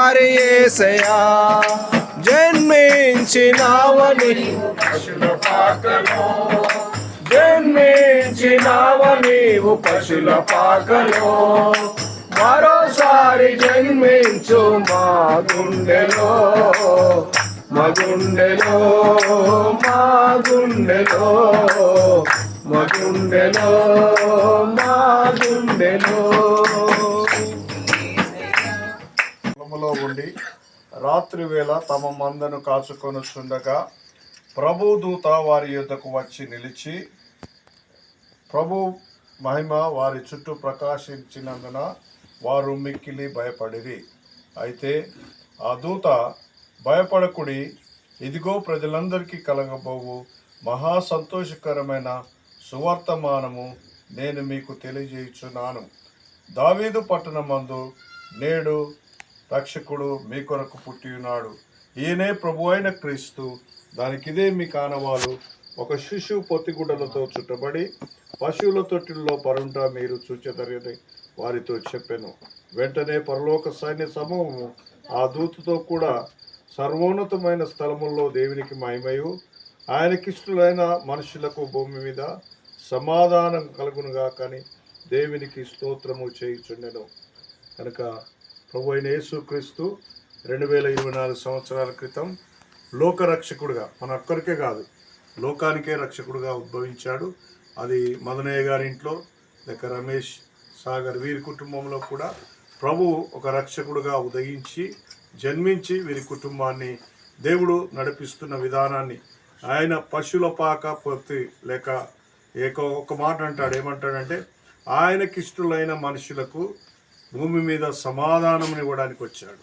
మరోసారి యేసయ్యా జన్మించినావని పశుల పాకలో, జన్మించినావ నీవు పశుల పాకలో, మరోసారి జన్మించు మా గుండెలో, మా గుండెలో, మా గుండెలో, మా గుండెలో, మా గుండెలో. పొలములో ఉండి రాత్రి వేళ తమ మందను కాచుకొనుచుండగా ప్రభు దూత వారి యొద్దకు వచ్చి నిలిచి ప్రభు మహిమ వారి చుట్టూ ప్రకాశించినందున వారు మిక్కిలి భయపడిరి. అయితే ఆ దూత, భయపడకుడి, ఇదిగో ప్రజలందరికీ కలగబోవు మహా సంతోషకరమైన సువర్తమానము నేను మీకు తెలియజేయుచున్నాను. దావీదు పట్టణమందు నేడు రక్షకుడు మీ కొరకు పుట్టి ఉన్నాడు. ఈయనే ప్రభు అయిన క్రీస్తు. దానికిదే మీ కానవాలు. ఒక శిశువు పొత్తిగుడ్డలతో చుట్టబడి పశువుల తొట్టిల్లో పరుంట మీరు చూచెదరని వారితో చెప్పెను. వెంటనే పరలోక సైన్య సమూహము ఆ దూతతో కూడా సర్వోన్నతమైన స్థలముల్లో దేవునికి మహిమయు ఆయనకిష్టులైన మనుషులకు భూమి మీద సమాధానం కలుగునుగా కానీ దేవునికి స్తోత్రము చేయుచుండెను. కనుక ప్రభు అయిన యేసుక్రీస్తు 2024 సంవత్సరాల క్రితం లోకరక్షకుడుగా, మన ఒక్కరికే కాదు లోకానికే రక్షకుడుగా ఉద్భవించాడు. అది మదనయ్య గారి ఇంట్లో, లేక రమేష్ సాగర్ వీరి కుటుంబంలో కూడా ప్రభు ఒక రక్షకుడుగా ఉదయించి జన్మించి వీరి కుటుంబాన్ని దేవుడు నడిపిస్తున్న విధానాన్ని ఆయన పశువుల పాక పొత్తి లేక ఒక మాట అంటాడు. ఏమంటాడంటే ఆయనకిష్టులైన మనుషులకు భూమి మీద సమాధానం ఇవ్వడానికి వచ్చాడు.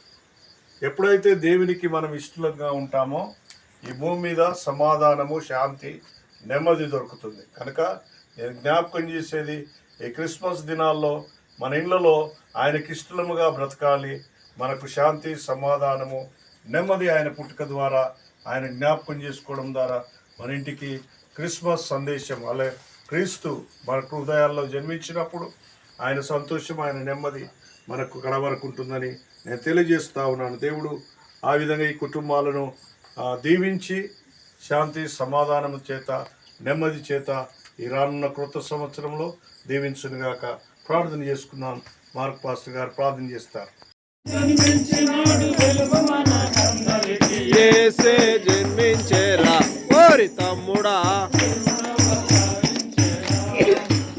ఎప్పుడైతే దేవునికి మనం ఇష్టంగా ఉంటామో ఈ భూమి మీద సమాధానము, శాంతి, నెమ్మది దొరుకుతుంది. కనుక నేను జ్ఞాపకం చేసేది, ఈ క్రిస్మస్ దినాల్లో మన ఇళ్లలో ఆయనకి ఇష్టముగా బ్రతకాలి. మనకు శాంతి, సమాధానము, నెమ్మది ఆయన పుట్టుక ద్వారా, ఆయన జ్ఞాపకం చేసుకోవడం ద్వారా మన ఇంటికి క్రిస్మస్ సందేశం, అలా క్రీస్తు మన హృదయాల్లో జన్మించినప్పుడు ఆయన సంతోషం, ఆయన నెమ్మది మనకు కడవరకుంటుందని నేను తెలియజేస్తూ ఉన్నాను. దేవుడు ఆ విధంగా ఈ కుటుంబాలను దీవించి శాంతి, సమాధానము చేత, నెమ్మది చేత ఈ రానున్న క్రొత్త సంవత్సరంలో దీవించునుగాక ప్రార్థన చేసుకున్నాం. మార్క్ పాస్టర్ గారు ప్రార్థన చేస్తారు. యేసే జన్మించేరా ఓరి తమ్ముడా,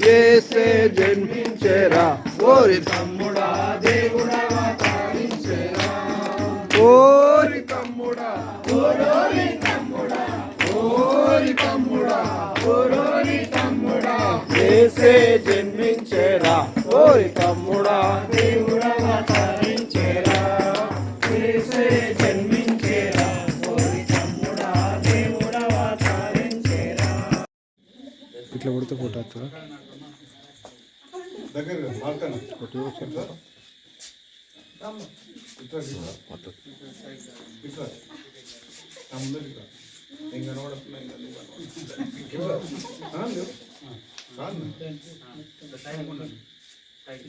యేసే జన్మించేరా ఓరి తమ్ముడా, దేవుడా ఓరి తమ్ముడా, ఓరోరి తమ్ముడా, ఓరి తమ్ముడా, ఓరోరి తమ్ముడా, యేసే జన్మించేరా ఓరి తమ్ముడా, దేవుడా అవతరించేరా, యేసే జన్మించేరా ఓరి తమ్ముడా, దేవుడా అవతరించేరా. ఇట్లా కొడితే ఫోటో వస్తుందా? దగ్గర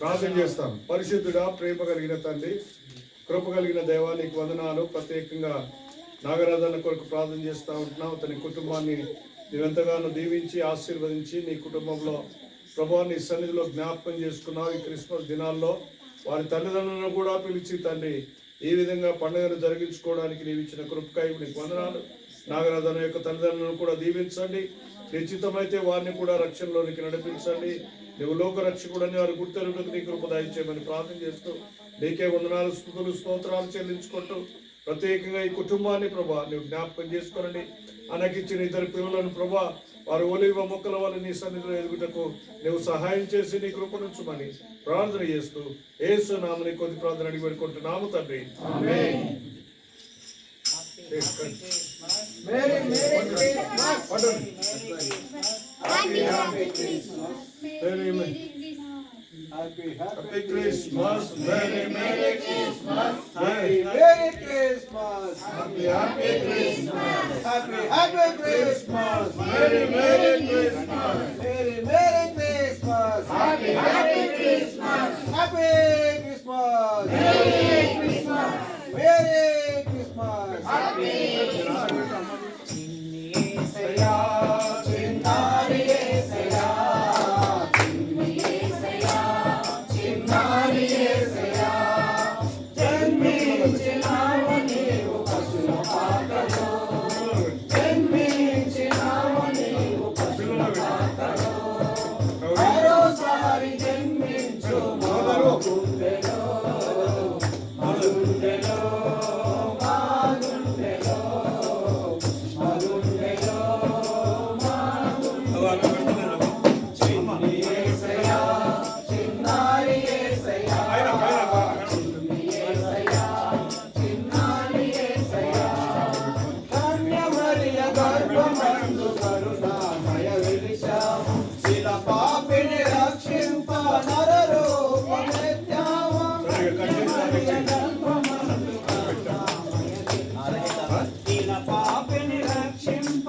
ప్రార్థన చేస్తాం. పరిశుద్ధుడా, ప్రేమ కలిగిన తండ్రి, కృప కలిగిన దేవానికి వందనాలు. ప్రత్యేకంగా నాగరాజన్న కొరకు ప్రార్థన చేస్తూ ఉంటున్నావు. అతని కుటుంబాన్ని నీవెంతగానో దీవించి ఆశీర్వదించి నీ కుటుంబంలో ప్రభువా నీ సన్నిధిలో జ్ఞాపకం చేసుకున్నావు. ఈ క్రిస్మస్ దినాల్లో వారి తల్లిదండ్రులను కూడా పిలిచి తండ్రి ఈ విధంగా పండుగను జరిగించుకోవడానికి నీవు ఇచ్చిన కృపకై నీకు వందనాలు. నాగరాజన యొక్క తల్లిదండ్రులను కూడా దీవించండి. నిశ్చితమైతే వారిని కూడా రక్షణలోనికి నడిపించండి. నువ్వు లోకరక్షకుడని వారు గుర్తెరుగుటకు నీ కృప దయచేయమని ప్రార్థన చేస్తూ నీకే వందనాలు, స్తుతులు, స్తోత్రాలు చెల్లించుకుంటూ ప్రత్యేకంగా ఈ కుటుంబాన్ని ప్రభా నువ్వు జ్ఞాపకం చేసుకోనండి. అనకిచ్చిన ఇద్దరు పిల్లలను ప్రభా వారు ఒలివ మొక్కల వల్ల నీ సన్నిధిలో ఎదుగుటకు నువ్వు సహాయం చేసి నీ కృపణించమని ప్రార్థన చేస్తూ యేసు నామని కొద్ది ప్రార్థన అడిగి పెట్టుకుంటున్నాము తండ్రి. Happy Christmas, Merry Christmas, Merry Christmas, Happy Christmas, Happy Christmas, Merry Christmas, Merry Christmas, Happy Christmas, Happy Christmas, Merry Christmas. మరోసారి జన్మించు మా గుండెలో మా గుండెలో మా గుండెలో మా గుండెలో మా గుండెలో చిన్ని యేసయ్యా చిన్నారి యేసయ్యా చిన్ని యేసయ్యా చిన్నారి యేసయ్యా కన్య మరియ గర్భమందు కరుణామయ వెలిశావు శిల పాపిని రక్షింప నరరూపమెత్తావు కన్య మరియ గర్భమందు కరుణామయ శిల పాపిని రక్షింప